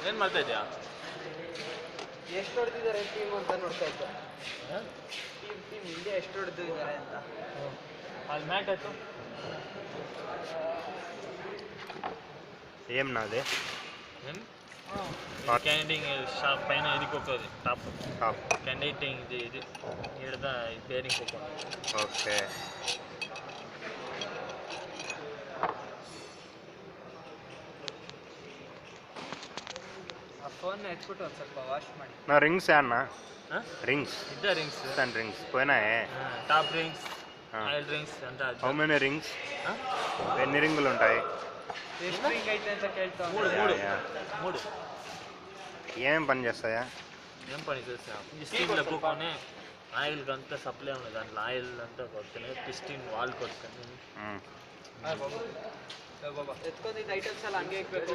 ಏನು ಮಾಡ್ತಾ ಇದೆಯಾ? ಎಷ್ಟು ಹೊಡೆದಿದ್ದಾರೆ ಟೀಮ್ ಅಂತ ನೋಡ್ತಾ ಇದ್ದೆ. ಟೀಮ್ ಇಂಡಿಯಾ ಎಷ್ಟು ಹೊಡೆದಿದ್ದಾರೆ ಅಂತ. అది మ్యాచ్ అయితే ఏం నాది క్యాండింగ్ షాప్ పైన ఇదికొకది టాప్ టాప్ క్యాండిటింగ్ ఇది ఈడద బేరింగ్ కొక్క. ఓకే ಆ ಫೋನ್ ಎತ್ಬಿಟ್ಟು ಒಂದು ಸ್ವಲ್ಪ ವಾಶ್ ಮಾಡಿ. నా రింగ్స్ అన్న రింగ్స్ ఇద్ద రింగ్స్ దాని రింగ్స్ పోయినాయే టాప్ రింగ్స్ ఆయిల్ రింగ్స్ అంతా. How many rings? ఎన్ని రింగులు ఉంటాయి? ಎಷ್ಟು ರಿಂಗ್ ಐತೆ ಅಂತ ಕೇಳ್ತಾ మూడు. ఏమేం పని చేస్తాయా? ఏం పని చేస్తా ఈ స్టీమ్లో కూకొని ఆయిల్కి అంతా సప్లై ఉంది. దాంట్లో ఆయిల్ అంతా కొట్టుకుని పిస్టిన్ వాల్ కొట్టుకొని ಎತ್ಕೊಂಡಿದ್ದ ಐಟಮ್ಸ್ ಎಲ್ಲ ಹಂಗೆ ಇಕ್ಬೇಕು.